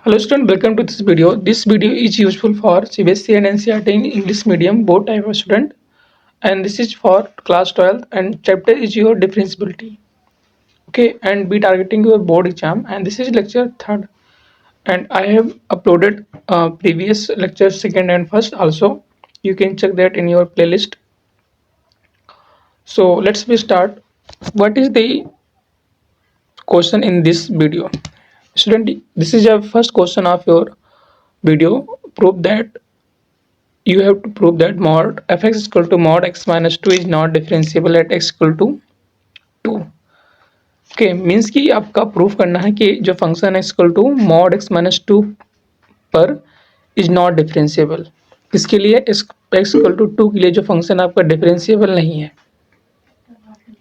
Hello student, welcome to this video. This video is useful for CBSE and NCERT in English medium, both type of student. And this is for class 12 and chapter is your differentiability. Okay, and be targeting your board exam. And this is lecture 3rd. And I have uploaded previous lecture 2nd and 1st also. You can check that in your playlist. So let's start. What is the question in this video? Student, this is your first question of your video. Prove that you have to prove that mod fx is equal to mod x minus 2 is not differentiable at x equal to 2. Okay means कि आपका proof करना है कि जो function x equal to mod x minus 2 पर is not differentiable. किसके लिए? x equal to 2 के लिए जो फंक्शन आपका डिफरेंशिएबल नहीं है,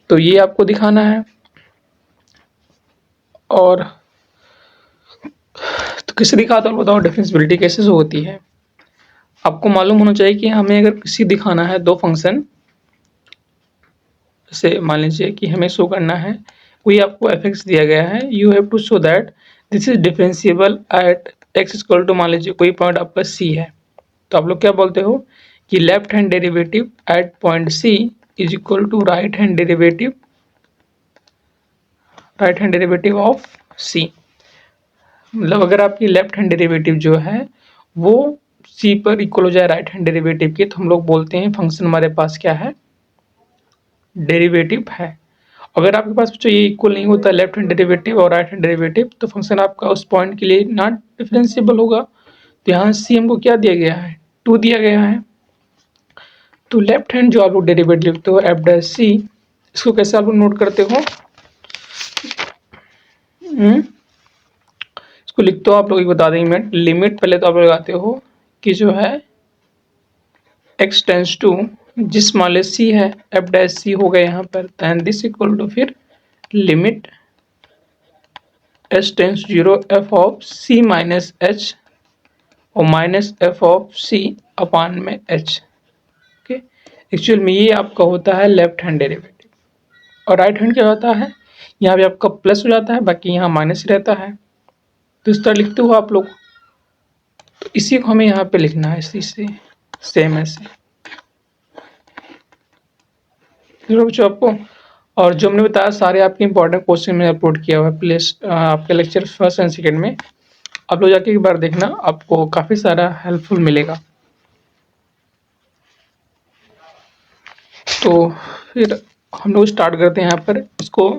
तो ये आपको दिखाना है। और तो किसे दिखाता हूँ बताओ डिफरेंशिएबिलिटी कैसे होती है। आपको मालूम होना चाहिए कि हमें अगर किसी दिखाना है दो फंक्शन, जैसे मान लीजिए कि हमें शो करना है कोई आपको fx दिया गया है, you have to show that this is differentiable at x equal to, मान लीजिए कोई पॉइंट आपका c है, तो आप लोग क्या बोलते हो कि left hand derivative at point c is equal to right hand derivative of c। मतलब अगर आपकी लेफ्ट हैंड डेरिवेटिव जो है वो c पर इक्वल हो जाए राइट हैंड डेरिवेटिव के, तो हम लोग बोलते हैं फंक्शन हमारे पास क्या है, डेरिवेटिव है। अगर आपके पास जो ये इक्वल नहीं होता लेफ्ट हैंड डेरिवेटिव और राइट हैंड डेरिवेटिव, तो फंक्शन आपका उस पॉइंट के लिए नॉट डिफरेंशिएबल होगा। तो यहाँ सी हमको क्या दिया गया है, 2 दिया गया है। तो लेफ्ट हैंड जो आप लोग डेरिवेटिव लिखते हो एफ डैश सी, इसको कैसे आप लोग नोट करते हो, इसको लिखते हो आप लोग बता देंगे मैं। लिमिट पहले तो आप लोग लगाते हो कि जो है x टेंस टू, जिस मान ले सी है एफ डैश सी हो गया यहाँ पर, दैन दिस इक्वल टू फिर limit h tends 0 f of c minus h और minus f of c upon में एच। ओके, एक्चुअल में ये आपका होता है लेफ्ट हैंड डेरिवेटिव। और राइट हैंड क्या होता है, यहाँ पे आपका प्लस हो जाता है, बाकी यहाँ माइनस रहता है। तो इस तरह लिखते हो आप लोग, तो इसी को हमें यहाँ पे लिखना है इसी से सेम ऐसे बच्चों आपको। और जो हमने बताया सारे आपके इंपॉर्टेंट क्वेश्चन मैंने अपलोड किया हुआ है प्लेस आपके लेक्चर 1st एंड 2nd में, आप लोग जाके एक बार देखना, आपको काफ़ी सारा हेल्पफुल मिलेगा। तो फिर हम लोग स्टार्ट करते हैं यहाँ पर इसको।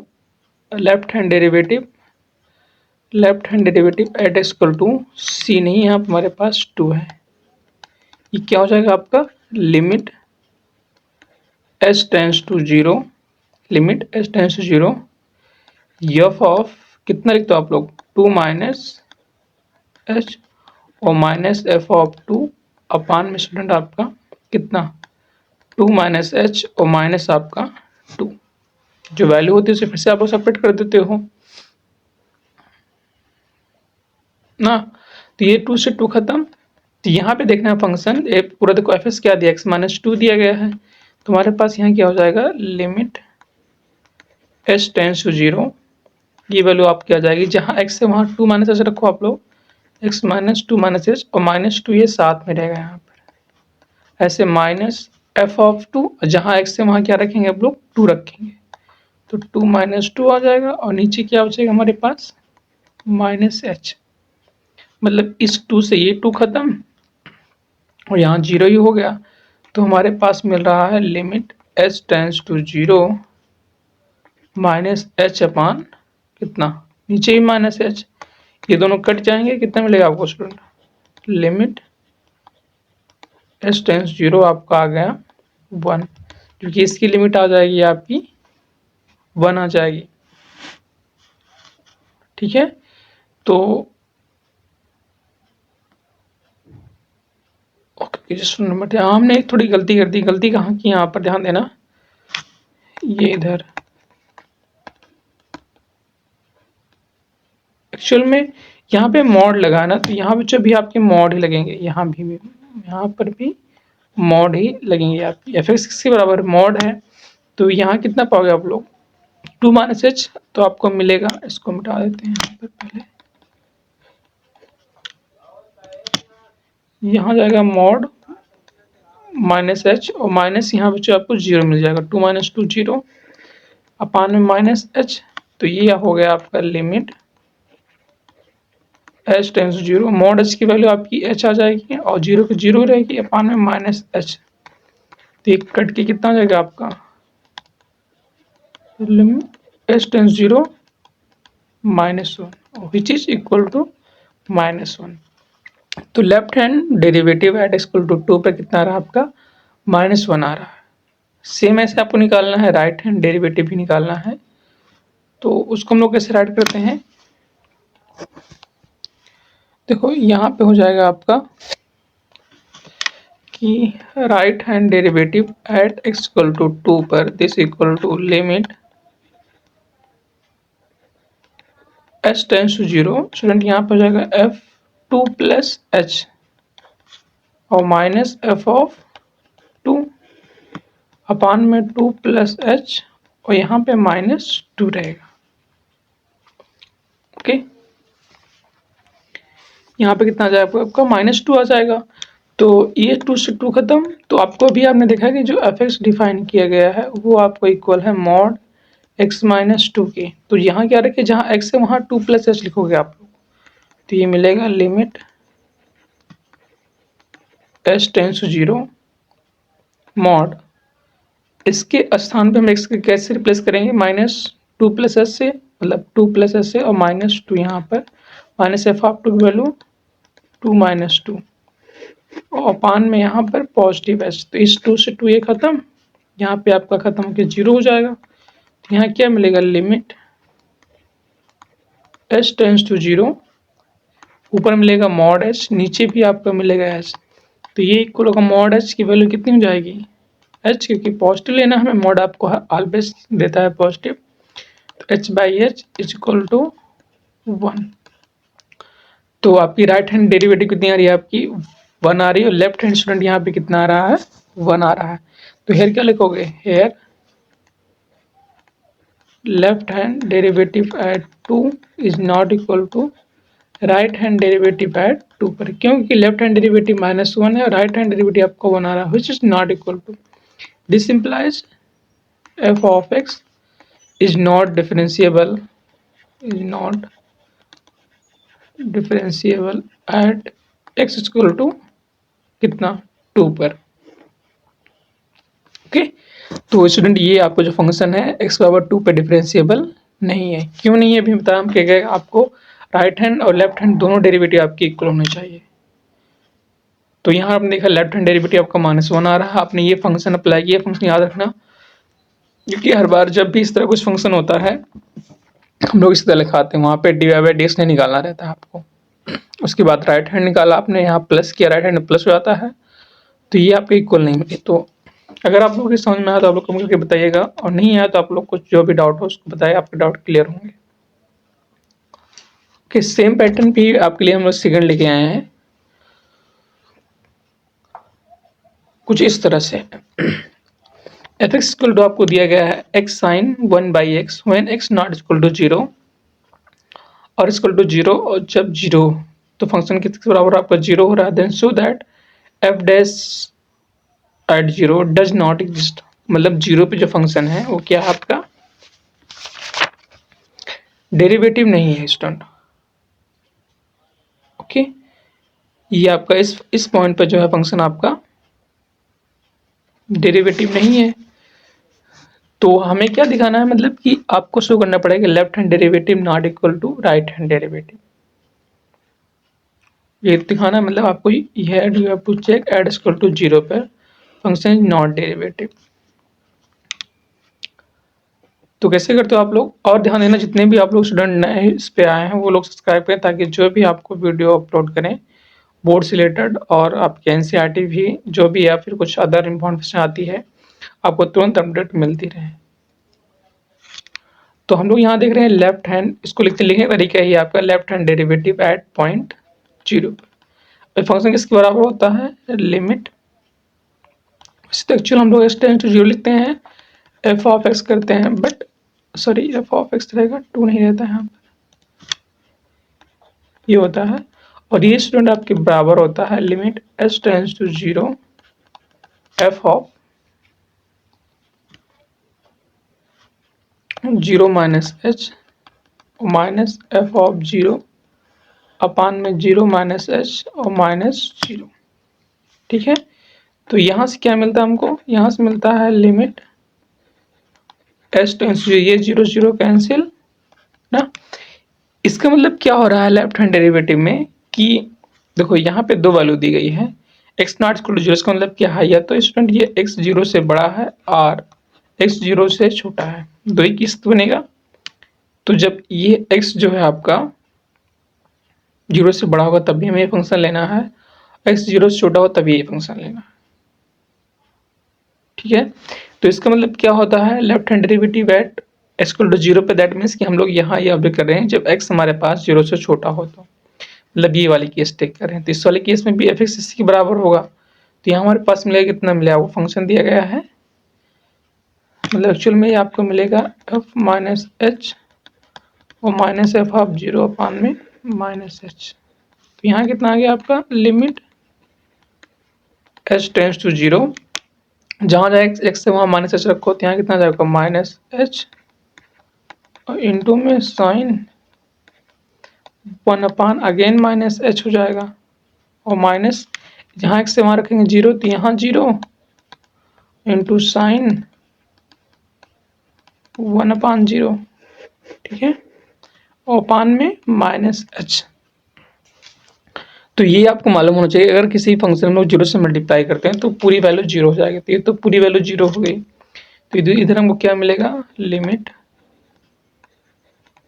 Left hand derivative at x equal to c, नहीं यहाँ पर हमारे पास 2 है, ये क्या हो जाएगा आपका limit h tends to 0, limit h tends to 0 f of कितना लिखते हो आप लोग 2 माइनस एच और माइनस एफ ऑफ 2 अपान में स्टूडेंट आपका कितना 2 माइनस एच और माइनस आपका 2, जो वैल्यू होती है उसे फिर से आप लोग सेपरेट कर देते हो ना। तो ये 2 से 2 खत्म। तो यहाँ पे देखना है फंक्शन पूरा देखो एफ एस क्या दिया, x माइनस 2 दिया गया है, तुम्हारे पास यहाँ क्या हो जाएगा लिमिट एच टेंस टू 0, ये वैल्यू आपकी आ जाएगी, जहाँ x है वहाँ 2 माइनस एच रखो आप लोग, x माइनस 2 माइनस एच और माइनस 2 ये साथ में रहेगा यहाँ पर ऐसे, माइनस एफ ऑफ 2, जहाँ x है वहाँ क्या रखेंगे आप लोग 2 रखेंगे, तो 2 माइनस 2 आ जाएगा और नीचे क्या हो जाएगा हमारे पास माइनस एच। मतलब इस 2 से ये 2 खत्म और यहाँ 0 ही हो गया, तो हमारे पास मिल रहा है limit h tends to 0 minus h upon कितना, नीचे ही माइनस एच, ये दोनों कट जाएंगे, कितना मिलेगा आपको स्टूडेंट, लिमिट एच टेंस 0 आपका आ गया 1, क्योंकि इसकी लिमिट आ जाएगी आपकी 1 आ जाएगी। ठीक है, तो ओके नंबर हमने एक थोड़ी गलती कर दी, गलती कहाँ की, यहाँ पर ध्यान देना, ये इधर एक्चुअल में यहाँ पे मॉड लगाना, तो यहाँ पे जो भी आपके मॉड ही लगेंगे, यहाँ पर भी मॉड ही लगेंगे आपकी, एफ एक्स के बराबर मॉड है, तो यहाँ कितना पाओगे आप लोग 2 माइनस एच, तो आपको मिलेगा, इसको मिटा देते हैं यहाँ पर पहले, यहाँ जाएगा मॉड माइनस एच और माइनस यहाँ पे जो आपको 0 मिल जाएगा, 2 माइनस 2 0 अपान में माइनस एच। तो ये हो गया आपका limit h tends 0, mod H की वैल्यू आपकी एच आ जाएगी और 0 की 0 रहेगी अपान में माइनस एच। तो ये कट के कितना आ जाएगा आपका limit h tends 0 minus 1 which is equal to minus 1। तो left hand derivative at equal to 2 पर कितना आ रहा है आपका -1 आ रहा है। सेम ऐसे आपको निकालना है, राइट हैंड डेरिवेटिव भी निकालना है। तो उसको हम लोग कैसे राइट करते हैं, देखो यहाँ पे हो जाएगा आपका कि right hand derivative at x equal to 2 पर this equal to limit h tends to 0। Student यहाँ पे हो जाएगा f2 प्लस एच और माइनस एफ ऑफ 2 अपान में 2 प्लस एच और यहाँ पे -2 रहेगा। ओके, यहाँ पे कितना आ जाएगा आपका -2 आ जाएगा। तो ये 2 से 2 खत्म। तो आपको भी आपने देखा कि जो एफ एक्स डिफाइन किया गया है वो आपको इक्वल है मॉड x माइनस 2 के। तो यहाँ क्या रखे, जहाँ x है वहाँ 2 प्लस एच लिखोगे आप लोग। तो ये मिलेगा limit h tends to 0 mod, इसके स्थान पे हम x के कैसे रिप्लेस करेंगे -2 प्लस एच से, मतलब 2 प्लस एच से और -2 यहाँ पर माइनस एफ ऑफ 2 की वैल्यू 2 माइनस 2 और अपान में यहाँ पर पॉजिटिव एच। तो इस 2 से 2 ये खत्म, यहाँ पे आपका खत्म होकर 0 हो जाएगा। तो यहाँ क्या मिलेगा लिमिट एच टेंस टू 0, ऊपर मिलेगा मॉड एच, नीचे भी आपका मिलेगा एच। तो ये इक्वल होगा मॉड एच की वैल्यू कितनी हो जाएगी एच, क्योंकि पॉजिटिव लेना हमें, मॉड आपको ऑलवेज देता है पॉजिटिव। तो h by h is equal to 1। तो आपकी राइट हैंड डेरिवेटिव कितनी आ रही है आपकी 1 आ रही है और लेफ्ट हैंड स्टूडेंट यहाँ पे कितना आ रहा है 1 आ रहा है। तो हेयर क्या लिखोगे, here left hand derivative at 2 is not equal to right hand derivative at 2 पर, क्योंकि लेफ्ट हैंड डेरिवेटिव -1 है और राइट हैंड डेरिवेटिव आपको 1 आ रहा है which is not equal to, this implies f of x is not differentiable at x equal to कितना 2 पर। ओके, तो स्टूडेंट ये आपको जो फंक्शन है x पावर 2 पे डिफरेंशिएबल नहीं है। क्यों नहीं है अभी बता, हम क्या कहेगा आपको राइट हैंड और लेफ्ट हैंड दोनों डेरिवेटिव आपके इक्वल होने चाहिए। तो यहाँ आपने देखा लेफ्ट हैंड डेरिवेटिव आपका -1 आ रहा है, आपने ये फंक्शन अप्लाई किया, फंक्शन याद रखना, क्योंकि हर बार जब भी इस तरह कुछ फंक्शन होता है हम लोग इसी तरह लिखाते हैं, वहाँ पे d y by d x नहीं निकालना रहता है आपको। उसके बाद राइट हैंड निकाला आपने, यहाँ प्लस किया, राइट हैंड प्लस हो जाता है, तो ये आपके इक्वल नहीं मिले। तो अगर आप लोगों की समझ में आया तो आप लोग कमेंट करके बताइएगा, और नहीं आया तो आप लोग कुछ जो भी डाउट हो उसको बताइए, आपके डाउट क्लियर होंगे। कि सेम पैटर्न भी आपके लिए हम लोग सेकंड लेके आए हैं कुछ इस तरह से। एफ एक्स इक्वल टू आपको दिया गया है x sine 1 by x when x not equal to 0 और इक्वल टू 0, और जब 0 तो फंक्शन किसके बराबर आपका 0 हो रहा है, then so that f dash at 0 does not exist, मतलब 0 पे जो फंक्शन है वो क्या है आपका डेरिवेटिव नहीं है स्टूडेंट। ओके, ये आपका इस पॉइंट पर जो है फंक्शन आपका डेरिवेटिव नहीं है। तो हमें क्या दिखाना है, मतलब कि आपको शो करना पड़ेगा left hand derivative not equal to right hand derivative, ये दिखाना है। मतलब आपको you have to check at equal to 0 पर फंक्शन इज नॉट डेरिवेटिव। तो कैसे करते हो आप लोग, और ध्यान देना जितने भी आप लोग स्टूडेंट नए इस पे आए हैं वो लोग सब्सक्राइब करें, ताकि जो भी आपको वीडियो अपलोड करें बोर्ड से रिलेटेड और आपके एनसीईआरटी भी जो भी या फिर कुछ अदर इन्फॉर्मेशन आती है आपको तुरंत अपडेट मिलती रहे। तो हम लोग यहाँ देख रहे हैं लेफ्ट हैंड, इसको लिखने का तरीका ही आपका left hand derivative at point 0 पर फंक्शन किसके बराबर होता है लिमिट, एक्चुअल हम लोग x टेंस टू 0 लिखते हैं, एफ ऑफ एक्स करते हैं, but sorry F of x रहेगा 2 नहीं रहता है यहाँ पर, ये होता है और ये स्टूडेंट आपके बराबर होता है limit h tends to 0 f of 0 minus h minus f of 0 upon में 0 माइनस h और माइनस 0। ठीक है, तो यहाँ से क्या मिलता है हमको, यहाँ से मिलता है लिमिट h टेंड्स टू, ये 0 0 कैंसिल ना। इसका मतलब क्या हो रहा है लेफ्ट हैंड डेरिवेटिव में कि देखो यहाँ पे दो वैल्यू दी गई है x नॉट इक्वल टू 0, इसका मतलब क्या है, या तो स्टूडेंट ये x 0 से बड़ा है और x 0 से छोटा है, दो ही किस्त बनेगा। तो जब ये x जो है आपका 0 से बड़ा होगा तभी हमें ये फंक्शन लेना है, x 0 से छोटा हो तभी ये फंक्शन लेना है। ठीक है, तो इसका मतलब क्या होता है left hand derivative at x equal to 0 पे, दैट मीन्स कि हम लोग यहाँ ये ऑब्जर्व कर रहे हैं जब x हमारे पास 0 से छोटा हो, तो मतलब ये वाली केस टेक करें। तो इस वाले केस में भी एफ एक्स इसी के बराबर होगा, तो यहाँ हमारे पास मिलेगा कितना मिला, वो फंक्शन दिया गया है, मतलब एक्चुअल में आपको मिलेगा एफ माइनस एच और माइनस एफ ऑफ 0 अपान में माइनस एच। तो यहाँ कितना आ गया आपका लिमिट एच टेंड्स टू 0, जहाँ जाए एक्स से वहाँ माइनस एच रखो, तो यहाँ कितना जाएगा माइनस एच और इंटू में साइन 1 अपान अगेन माइनस एच हो जाएगा, और माइनस जहाँ एक्स से वहाँ रखेंगे 0, तो यहाँ 0 इंटू साइन 1 अपान 0। ठीक है, और अपान में माइनस एच। तो ये आपको मालूम होना चाहिए, अगर किसी फंक्शन में 0 से मल्टीप्लाई करते हैं तो पूरी वैल्यू 0 हो जाएगी, तो ये तो पूरी वैल्यू 0 हो गई। तो इधर हमको क्या मिलेगा, लिमिट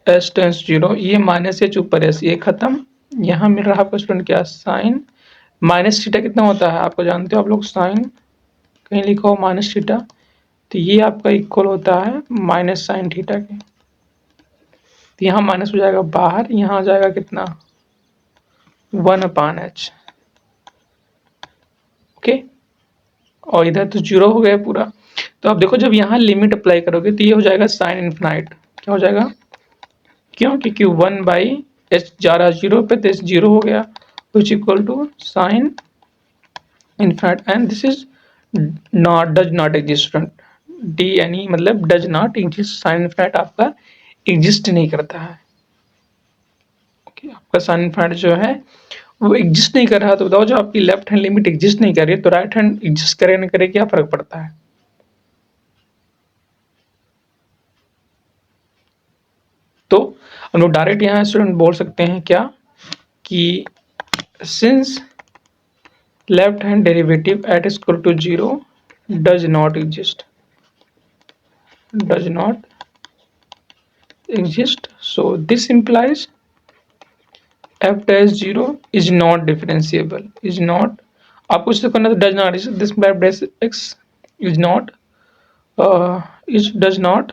एच टेंड्स 0, ये माइनस एच ऊपर एच, ये खत्म। यहाँ मिल रहा आपका स्टूडेंट क्या, साइन माइनस थीटा कितना होता है आपको जानते हो आप लोग, साइन कहीं लिखा हो माइनस थीटा, तो ये आपका इक्वल होता है माइनस साइन थीटा के। तो यहाँ माइनस हो जाएगा बाहर, यहाँ आ जाएगा कितना 1 अपान एच। ओके, और इधर तो 0 हो गया पूरा। तो आप देखो जब यहाँ लिमिट अप्लाई करोगे तो ये हो जाएगा साइन इन्फिनाइट, क्या हो जाएगा, क्यों, क्योंकि 1 बाई एच जा रहा है 0 पे, तो एच 0 हो गया, which equal to sine infinite, and this is not, does not exist student, d यानी मतलब does not exist, sine infinite आपका एग्जिस्ट नहीं करता है। ओके, आपका साइन इन्फिनाइट जो है वो एग्जिस्ट नहीं कर रहा, तो बताओ जो आपकी लेफ्ट हैंड लिमिट एग्जिस्ट नहीं कर रही है तो राइट हैंड एग्जिस्ट करे ना करे क्या फर्क पड़ता है। तो हम लोग डायरेक्ट यहाँ स्टूडेंट बोल सकते हैं क्या कि since left hand derivative at equal to 0 does not exist, does not exist, so this implies f dash 0 is not differentiable, is not, आपको इससे करना तो does not, this f dash x is not is does not,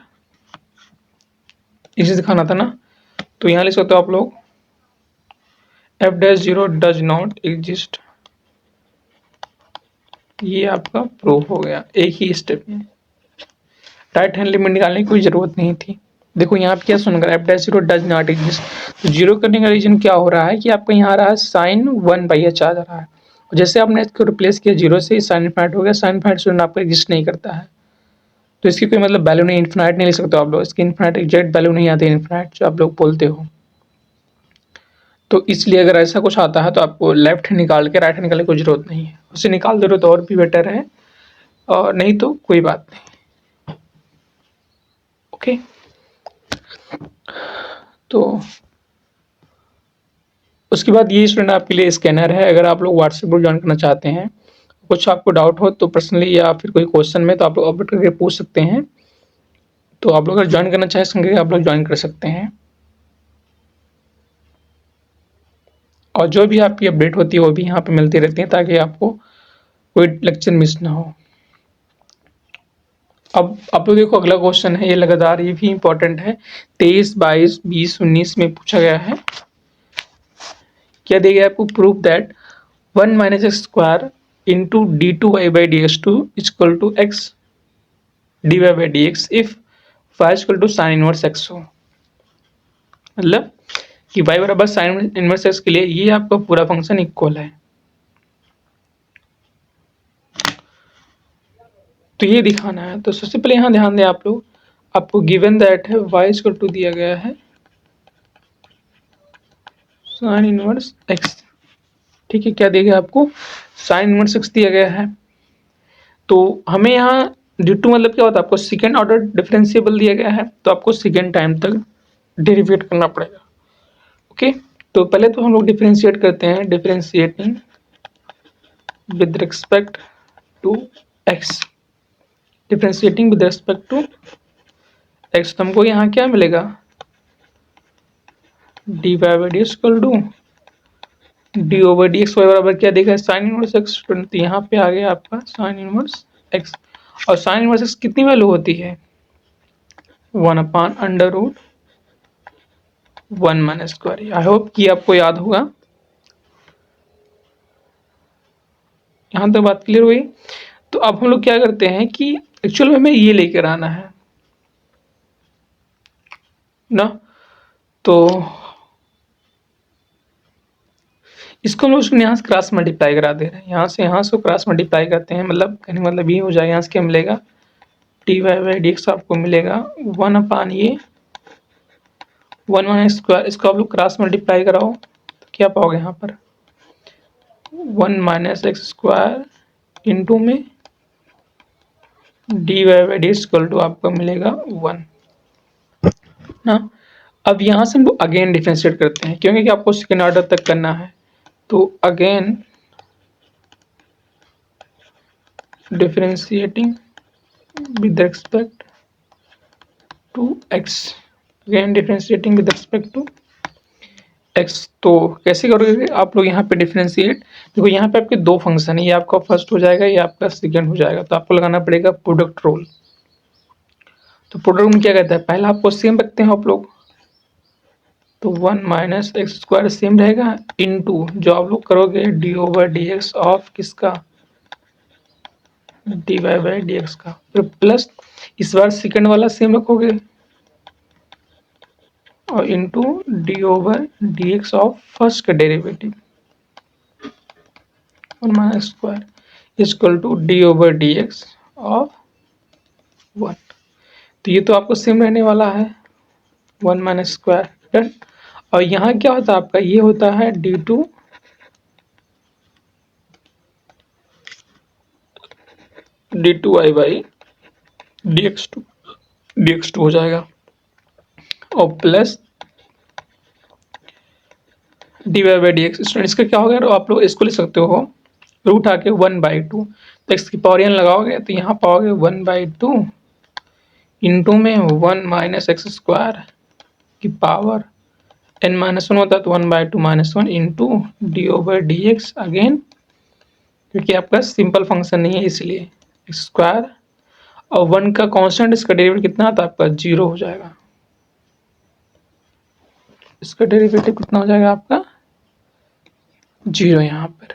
इसे दिखाना था ना, तो यहाँ लिख सकते हो आप लोग f dash 0 does not exist, ये आपका प्रूफ हो गया एक ही स्टेप में, राइट हैंड लिमिट निकालने की कोई जरूरत नहीं थी। देखो यहाँ पे क्या सुनकर F dash 0 does not exist, तो जीरो करने का रीजन क्या हो रहा है कि आपका यहाँ आ रहा है साइन 1 बाई एच आ जा रहा है, और जैसे आपने इसको रिप्लेस किया 0 से, साइन इन्फिनाइट हो गया, साइन इन्फिनाइट स्टूडेंट आपका एग्जिस्ट नहीं करता है, तो इसकी कोई मतलब वैल्यू नहीं, इन्फिनाइट नहीं ले सकते आप लोग, इसकी इन्फिनाइट एग्जैक्ट वैल्यू नहीं आती इन्फिनाइट जो आप लोग बोलते हो। तो इसलिए अगर ऐसा कुछ आता है तो आपको लेफ्ट हैंड निकाल के राइट हैंड निकालने की जरूरत नहीं है, उसे निकाल दे रहे हो तो और भी बेटर है, और नहीं तो कोई बात नहीं। ओके, तो उसके बाद ये स्टूडेंट आपके लिए स्कैनर है, अगर आप लोग व्हाट्सएप ग्रुप ज्वाइन करना चाहते हैं, कुछ आपको डाउट हो तो पर्सनली या फिर कोई क्वेश्चन में तो आप लोग अपडेट करके पूछ सकते हैं, तो आप लोग अगर ज्वाइन करना चाहें संगे आप लोग ज्वाइन कर सकते हैं, और जो भी आपकी अपडेट होती है वो भी यहाँ पे मिलती रहती है ताकि आपको कोई लेक्चर मिस ना हो। अब आप लोग देखो अगला क्वेश्चन है, ये लगातार ये भी इंपॉर्टेंट है, 23, 22, 20, 19 में पूछा गया है, क्या दिया गया आपको, proof that 1 minus x square into d two y by d x two equal to x d y by d x if five equal to sine inverse x हो। मतलब कि y बराबर साइन इनवर्स एक्स के लिए ये आपका पूरा function equal है। तो ये दिखाना है। तो सबसे पहले यहाँ ध्यान दें आप लोग, आपको गिवन दैट है y इक्वल टू दिया गया है साइन इनवर्स एक्स। ठीक है, क्या दिया गया आपको? साइन इनवर्स एक्स दिया गया है। तो हमें यहाँ ड्यू मतलब क्या होता है, आपको सेकेंड ऑर्डर डिफरेंशिएबल दिया गया है, तो आपको सेकेंड टाइम तक डेरिवेट करना पड़ेगा। ओके, तो पहले तो हम लोग डिफरेंशिएट करते हैं, differentiating with respect to x. Differentiating with respect to x, तो हमको यहाँ क्या मिलेगा? D y by d x equal to d over d x y बराबर क्या देगा? Sine inverse x. तो यहाँ पे आ गया आपका साइन इनवर्स एक्स। और साइन इनवर्स एक्स कितनी वैल्यू होती है? 1/√1 माइनस स्क्वायर। आई होप कि आपको याद होगा। यहाँ तक बात क्लियर हुई? तो अब हम लोग क्या करते हैं कि एक्चुअल में हमें ये लेकर आना है ना, तो इसको हम लोग यहाँ से क्रॉस मल्टीप्लाई करा दे रहे हैं। यहाँ से क्रॉस मल्टीप्लाई करते हैं, मतलब कहने का मतलब ये हो जाएगा, यहाँ से क्या मिलेगा? D y by d x आपको मिलेगा 1 ये 1 स्क्वायर। इसको आप लोग क्रॉस मल्टीप्लाई कराओ तो क्या पाओगे यहाँ पर? 1 - एक्स स्क्वायर इंटू में d y by d equal to आपको मिलेगा 1 ना। अब यहाँ से हम लोग अगेन डिफरेंशिएट करते हैं, क्योंकि आपको सेकेंड ऑर्डर तक करना है। तो again differentiating with respect to x, again differentiating with respect to x. तो कैसे करोगे आप लोग यहाँ पे डिफरेंशिएट? देखो यहाँ पे आपके दो फंक्शन है, ये आपका फर्स्ट हो जाएगा, ये आपका सेकंड हो जाएगा। तो आपको लगाना पड़ेगा प्रोडक्ट रूल। तो प्रोडक्ट में क्या कहता है? पहला आपको सेम रखते हैं आप लोग, तो 1 - एक्स स्क्वायर सेम रहेगा, इनटू जो आप लोग करोगे d over d x of किसका? D y by d x का। फिर प्लस इस बार सेकंड वाला सेम रखोगे और into d over d x of first का derivative 1 - square equal to d over d x of 1। तो ये तो आपको सेम रहने वाला है 1 - स्क्वायर डन। और यहाँ क्या होता है आपका? ये होता है d2 आई बाई dx2 हो जाएगा, और plus d y by d x. Student इसका क्या होगा? तो आप लोग इसको लिख सकते हो रूट आके 1/2, तो एक्स की पावर n लगाओगे तो यहाँ पाओगे 1/2 इंटू में 1 - एक्स स्क्वायर की पावर n-1 होता है, तो 1/2 - 1 into d over d x again, क्योंकि आपका सिंपल फंक्शन नहीं है इसलिए एक्स स्क्वायर, और 1 का कांस्टेंट, इसका डेरिवेटिव कितना आता है आपका? 0 हो जाएगा। इसका डेरिवेटिव कितना हो जाएगा आपका? 0 यहाँ पर।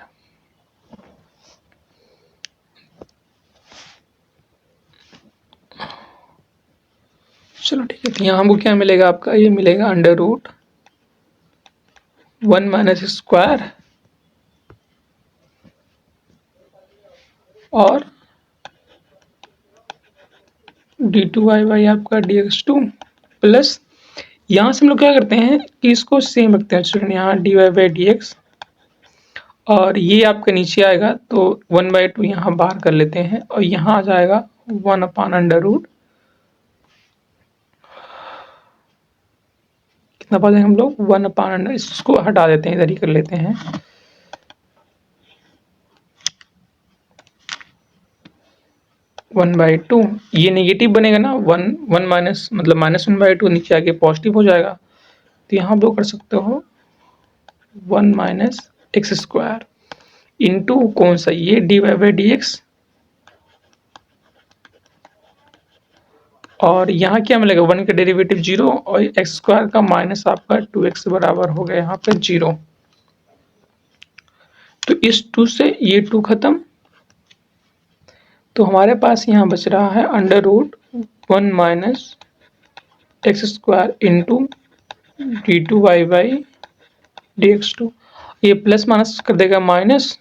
चलो ठीक है, तो यहाँ हमको क्या मिलेगा आपका? ये मिलेगा √1 - एक्स स्क्वायर और d2 आई बाई आपका dx2 प्लस यहाँ से हम लोग क्या करते हैं कि इसको सेम रखते हैं स्टूडेंट, यहाँ dy बाई dx, और ये आपका नीचे आएगा तो 1/2 यहाँ बाहर कर लेते हैं, और यहाँ आ जाएगा 1/√, कितना पा जाएंगे हम लोग? 1/√, इसको हटा देते हैं, इधर ही कर लेते हैं। (1/2) ये नेगेटिव बनेगा ना, 1 माइनस मतलब -1/2 नीचे आके पॉजिटिव हो जाएगा। तो यहाँ आप लोग कर सकते हो 1 - एक्स स्क्वायर इंटू कौन सा? ये d y by d x, और यहाँ क्या मिलेगा? 1 का डेरिवेटिव 0 और एक्स स्क्वायर का माइनस आपका 2x बराबर हो गया यहाँ पे 0। तो इस 2 से ये 2 खत्म, तो हमारे पास यहाँ बच रहा है √1 - एक्स स्क्वायर इंटू d2y/dx2, ये प्लस माइनस कर देगा माइनस,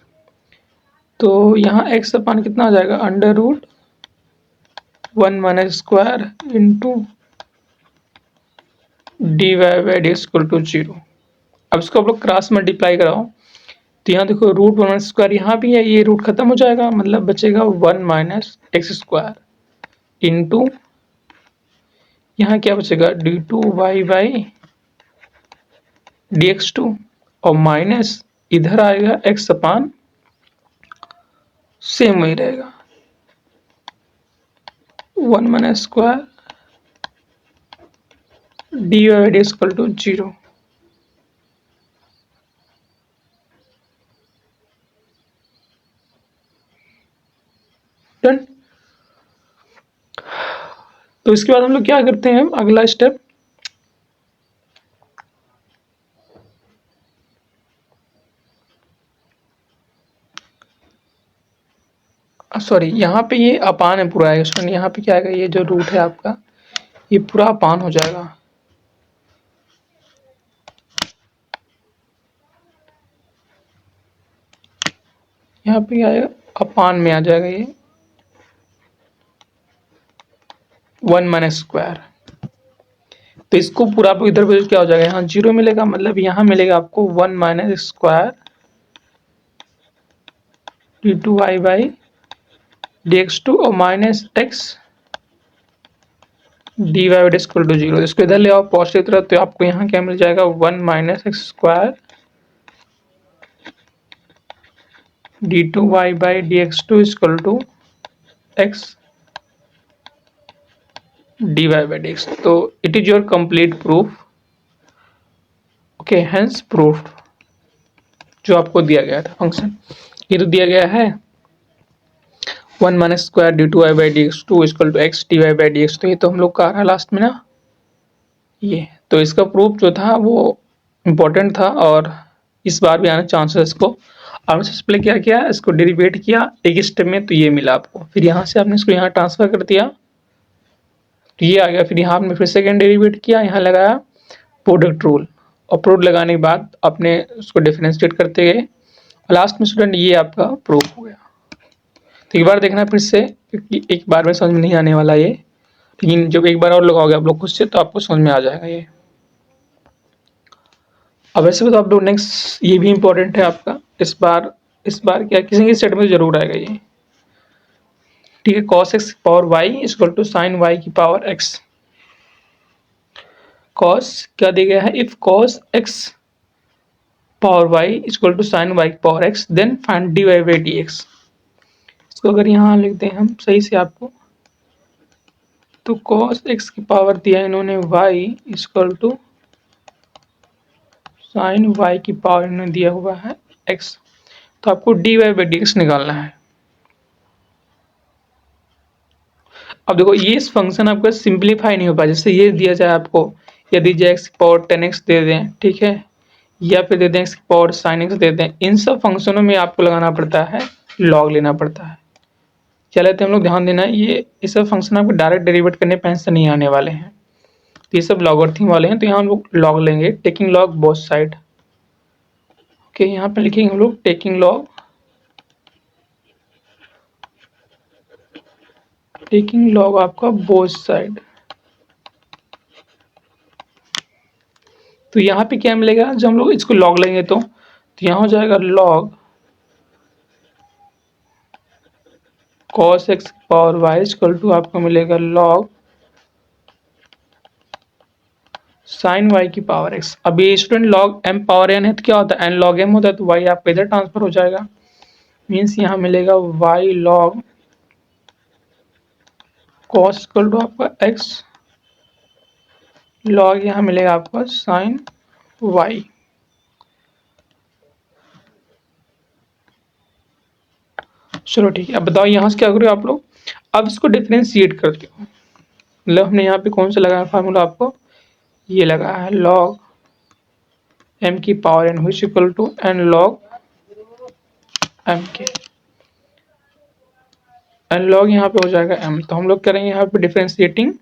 तो यहाँ x अपान कितना आ जाएगा, under root 1 minus square into dy/dx equal to 0। अब इसको आप लोग क्रॉस मल्टीप्लाई कराओ, तो यहाँ देखो रूट 1 माइनस स्क्वायर यहाँ भी है, ये रूट खत्म हो जाएगा, मतलब बचेगा 1 माइनस एक्स स्क्वायर इंटू यहाँ क्या बचेगा d2y/dx2 और माइनस इधर आएगा x अपान सेम वही रहेगा 1 minus square dy/dx equal to 0। Done. तो इसके बाद हम लोग क्या करते हैं, अगला स्टेप, सॉरी यहाँ पे ये अपान है पूरा है स्टूडेंट, यहाँ पे क्या आएगा, ये जो रूट है आपका ये पूरा अपान हो जाएगा, यहाँ पे क्या आएगा, अपान में आ जाएगा ये 1 माइनस स्क्वायर। तो इसको पूरा आपको इधर पे क्या हो जाएगा, यहाँ 0 मिलेगा, मतलब यहाँ मिलेगा आपको 1 माइनस स्क्वायर d2y/dx2 और minus x dy/dx equal to 0। इसको इधर ले आओ पॉजिटिव तरफ, तो आपको यहाँ क्या मिल जाएगा 1 minus x square d2y/dx2 equal to x dy/dx। तो it is your complete proof. Okay, hence proof जो आपको दिया गया था फंक्शन, ये तो दिया गया है 1 minus square d2y/dx2 equal to x dy/dx। तो ये तो हम लोग का आ रहा है लास्ट में ना, ये तो इसका प्रूफ जो था वो इम्पोर्टेंट था और इस बार भी आने चांसेस इसको। आपने सबसे पहले क्या किया, इसको डेरिवेट किया एक स्टेप में, तो ये मिला आपको, फिर यहाँ से आपने इसको यहाँ ट्रांसफर कर दिया तो ये आ गया, फिर यहाँ आपने फिर सेकेंड डेरिवेट किया, यहाँ लगाया प्रोडक्ट रूल, और प्रोडक्ट लगाने के बाद आपने उसको डिफरेंशिएट करते गए, लास्ट में स्टूडेंट ये आपका प्रूफ हो गया। तो एक बार देखना फिर से, क्योंकि एक बार में समझ में नहीं आने वाला ये, लेकिन जब एक बार और लगाओगे आप लोग खुद से तो आपको समझ में आ जाएगा ये। अब वैसे भी तो आप लोग नेक्स्ट, ये भी इम्पोर्टेंट है आपका, इस बार क्या किसी के सेट में जरूर आएगा ये, ठीक है। cos x power y equal to sine y की पावर x। cos क्या दिया गया है, if cos x power y equal to sine y की power x then find dy/dx। इसको अगर यहाँ लिखते हैं हम सही से आपको, तो cos x की पावर दिया इन्होंने y equal to sine y की पावर इन्होंने दिया हुआ है x, तो आपको dy/dx निकालना है। अब देखो ये इस फंक्शन आपका सिंप्लीफाई नहीं हो पाया, जैसे ये दिया जाए आपको, या दी जाए x की पावर 10x दे दें, ठीक है, या फिर दे दें x की पावर sin x दे दें, इन सब फंक्शनों में आपको लगाना पड़ता है लॉग लेना पड़ता है। क्या लेते हैं हम लोग, ध्यान देना, ये सब फंक्शन आपको डायरेक्ट डेरिवेट करने पे आंसर नहीं आने वाले हैं, तो ये सब लॉगरिथम वाले हैं, तो यहाँ हम लोग लॉग लेंगे, taking log both side. Okay, यहाँ पे लिखेंगे हम लोग टेकिंग लॉग आपका बोथ साइड। तो यहाँ पे क्या मिलेगा, जब हम लोग इसको लॉग लेंगे तो यहाँ हो जाएगा log cos x power y equal to आपको मिलेगा लॉग साइन y की पावर x। अब ये student log m power n है, तो क्या होता है n लॉग m होता है, तो y आपका इधर ट्रांसफर हो जाएगा, मीन्स यहाँ मिलेगा y log cos equal to आपका x लॉग यहाँ मिलेगा आपका साइन y। चलो ठीक है, अब बताओ यहाँ से क्या करोगे आप लोग, अब इसको डिफरेंशिएट करते हो, मतलब हमने यहाँ पे कौन सा लगाया फार्मूला, आपको ये लगा है लॉग m की power n which equal to n log m के, n लॉग यहाँ पे हो जाएगा m, तो हम लोग करेंगे यहाँ पे differentiating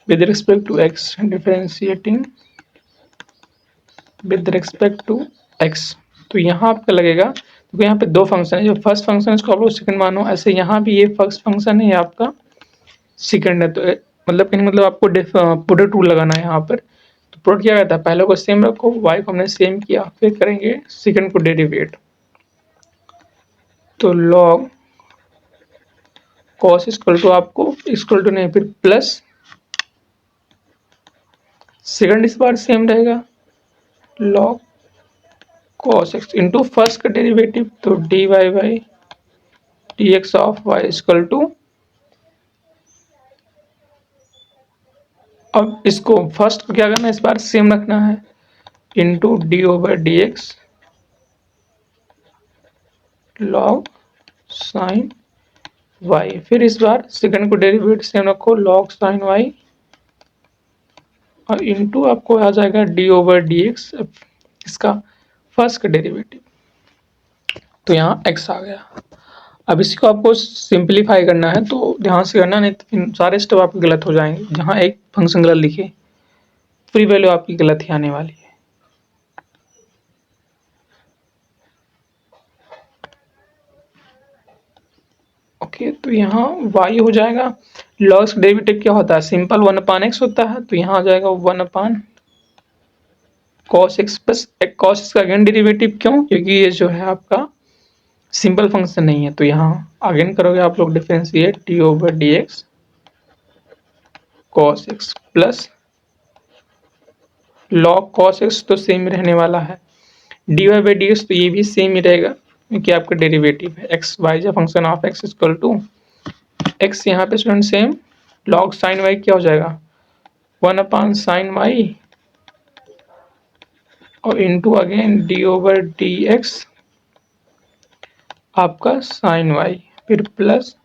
with respect to x, differentiating with respect to x. तो यहाँ आपका लगेगा, क्योंकि यहाँ पे दो फंक्शन है, जो फर्स्ट फंक्शन है इसको आप लोग सेकंड मानो, ऐसे यहाँ भी ये फर्स्ट फंक्शन है, ये आपका सेकंड है। तो मतलब कि मतलब आपको प्रोडक्ट रूल लगाना है यहाँ पर। तो प्रोडक्ट क्या कहता है, पहले को सेम रखो, वाई को हमने सेम किया, फिर करेंगे सेकंड को डेरिवेट। तो लॉग कॉस इक्वल टू आपको इक्वल टू नहीं, फिर प्लस सेकंड इस बार सेम रहेगा, log cos x into first का डेरिवेटिव, तो d y by d x of y equal to, अब इसको फर्स्ट को क्या करना है, इस बार सेम रखना है, into d over d x log sine y, फिर इस बार सेकंड को डेरिवेटिव सेम रखो, लॉग साइन वाई, और इंटू आपको आ जाएगा डी ओवर डी एक्स, इसका फर्स्ट का डेरिवेटिव। तो यहाँ x आ गया। अब इसको आपको सिंपलीफाई करना है, तो ध्यान से करना, नहीं तो फिर सारे स्टेप आपके गलत हो जाएंगे। जहाँ एक फंक्शन गलत लिखे, पूरी वैल्यू आपकी गलत ही आने वाली है। ओके, तो यहाँ y हो जाएगा, लॉग डेरिवेटिव क्या होता है, सिंपल 1/x होता है, तो यहाँ आ जाएगा 1 cos x plus cos x का अगेन डेरिवेटिव, क्यों, क्योंकि ये जो है आपका सिंपल फंक्शन नहीं है। तो यहाँ अगेन करोगे आप लोग differentiate d over d x cos x plus log cos x, तो सेम रहने वाला है, d y by d x, तो ये भी सेम ही रहेगा, क्योंकि आपका डेरिवेटिव है एक्स वाई जो function of x equal to x, यहाँ पे student same, log sine y क्या हो जाएगा 1/sin वाई, और into again d over d x आपका साइन वाई, फिर प्लस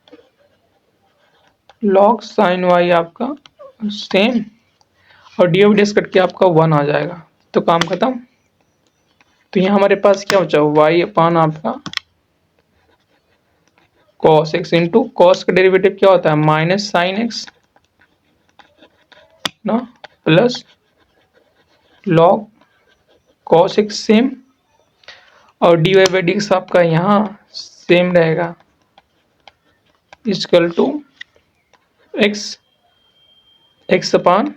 लॉग साइन वाई आपका सेम, और d over d x cut के आपका 1 आ जाएगा। तो काम खत्म। तो यहाँ हमारे पास क्या बचा, वाई अपान आपका कॉस एक्स इंटू कॉस का डेरिवेटिव क्या होता है माइनस साइन एक्स ना, plus log cos x same, और d y by d x आपका यहाँ सेम रहेगा, equal to x x upon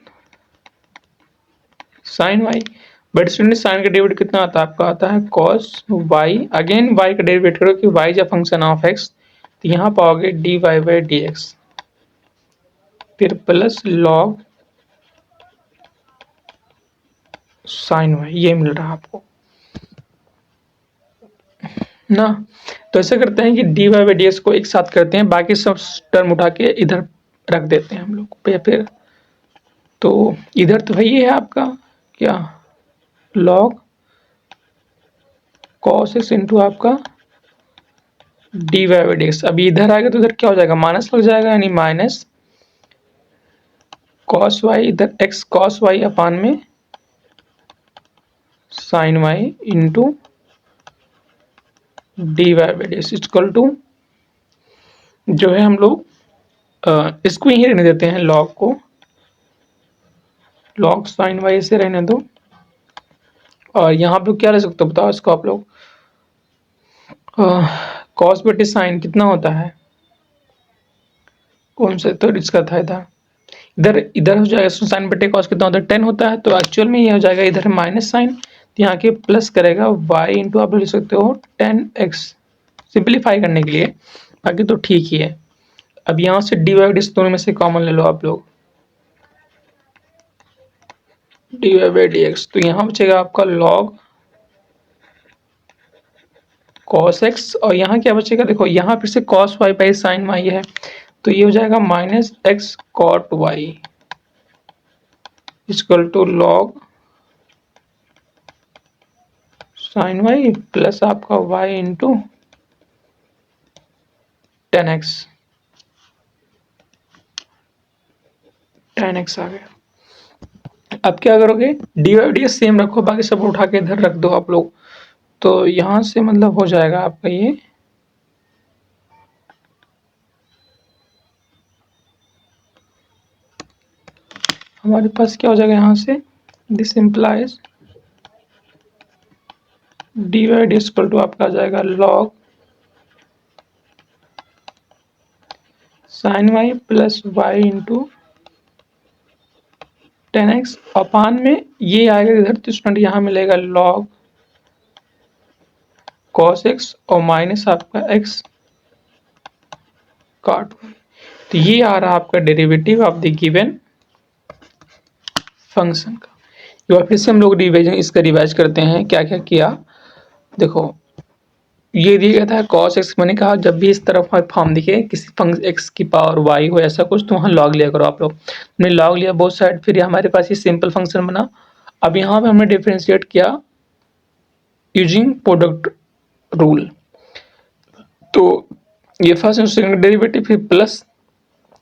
sine y. But student sine का डेरिवेटिव कितना आता है, आपका आता है कॉस वाई, अगेन वाई का डेरिवेटिव करो कि वाई जो फंक्शन ऑफ एक्स, तो यहाँ पाओगे d y by d x, फिर प्लस लॉग साइन वाई, ये मिल रहा है आपको ना। तो ऐसे करते हैं कि d y by d x को एक साथ करते हैं, बाकी सब टर्म उठा के इधर रख देते हैं हम लोग, या फिर तो इधर तो वही है आपका क्या, लॉग कॉस एक्स इंटू आपका d y by d x. अभी इधर आएगा तो इधर क्या हो जाएगा, माइनस लग जाएगा, यानी माइनस कॉस वाई, इधर एक्स कॉस वाई अपान में sine y into d y by d x equal to, जो है हम लोग इसको यहीं रहने देते हैं, लॉग को, लॉग साइन वाई से रहने दो, और यहाँ पे क्या रह सकते हो बताओ इसको आप लोग, कॉस बटे साइन कितना होता है, कौन से, तो इसका था इधर, इधर इधर हो जाएगा साइन बटे कॉस कितना होता है 10 होता है, तो एक्चुअल में ये हो जाएगा इधर माइनस साइन, तो यहाँ के प्लस करेगा y इंटू आप लिख सकते हो 10x, सिंप्लीफाई करने के लिए, बाकी तो ठीक ही है। अब यहाँ से डी वाई डिस दोनों में से कॉमन ले लो आप लोग, d y by d x, तो यहाँ बचेगा आपका लॉग कॉस एक्स, और यहाँ क्या बचेगा देखो, यहाँ फिर से cos y by sine y है, तो ये हो जाएगा minus x cot y equal to log sine y plus आपका वाई इंटू 10x, 10x आ गया। अब क्या करोगे, d y d x same रखो, बाकी सब उठा के इधर रख दो आप लोग, तो यहाँ से मतलब हो जाएगा आपका ये हमारे पास क्या हो जाएगा, यहाँ से this implies d y d equal to आपका आ जाएगा log sine y plus y into 10x upon में ये आएगा इधर, तो स्टूडेंट यहाँ मिलेगा लॉग cos x और माइनस आपका x cot y। तो ये आ रहा आपका derivative of the given function का। एक बार फिर से हम लोग रिवाइजन इसका रिवाइज करते हैं, क्या क्या किया। देखो ये दिया गया था cos x, मैंने कहा जब भी इस तरफ फॉर्म दिखे किसी फंक्शन x की पावर y हो ऐसा कुछ, तो वहाँ लॉग लिया करो आप लोग। हमने लॉग लिया बोथ साइड, फिर हमारे पास ये सिंपल फंक्शन बना। अब यहाँ पे हमने डिफरेंशिएट किया यूजिंग प्रोडक्ट रूल। तो ये फर्स्ट और सेकंड डेरिवेटिव, फिर प्लस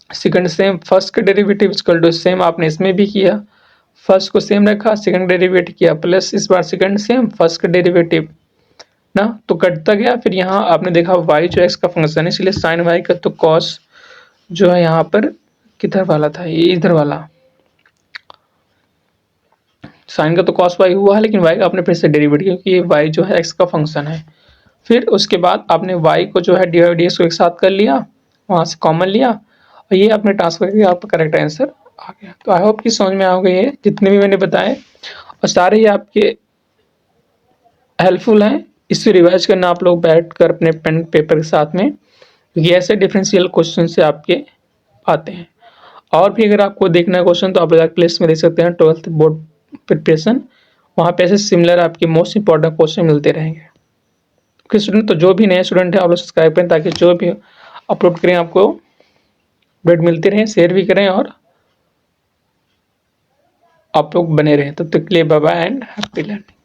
सेकंड सेम, फर्स्ट का डेरिवेटिव इक्वल टू सेम आपने इसमें भी किया, फर्स्ट को सेम रखा, सेकंड डेरिवेटिव किया प्लस, इस बार सेकंड सेम फर्स्ट का डेरिवेटिव ना, तो कटता गया। फिर यहाँ आपने देखा y जो x का फंक्शन है, इसलिए साइन y का तो cos जो है यहाँ पर किधर वाला था, ये इधर वाला साइन का तो cos y हुआ है, लेकिन y का आपने फिर से डेरिवेटिव किया क्योंकि ये y जो है x का फंक्शन है। फिर उसके बाद आपने y को जो है डी वाई डी एक्स को एक साथ कर लिया, वहाँ से कॉमन लिया और ये आपने ट्रांसफर करके आपका करेक्ट आंसर आ गया। तो आई होप कि समझ में आ गई है जितने भी मैंने बताए, और सारे ही आपके हेल्पफुल हैं। इससे रिवाइज करना आप लोग बैठ कर अपने पेन पेपर के साथ में, क्योंकि ऐसे डिफरेंशियल क्वेश्चन से आपके आते हैं। और भी अगर आपको देखना है क्वेश्चन तो आप लोग प्लेलिस्ट में देख सकते हैं 12th बोर्ड प्रिपरेशन, वहाँ पे ऐसे सिमिलर आपके मोस्ट इंपॉर्टेंट क्वेश्चन मिलते रहेंगे। ओके स्टूडेंट, तो जो भी नए स्टूडेंट है आप लोग सब्सक्राइब करें ताकि जो भी अपलोड करें आपको अपडेट मिलते रहें, शेयर भी करें और आप लोग बने रहें। तब तक के लिए bye bye and happy learning.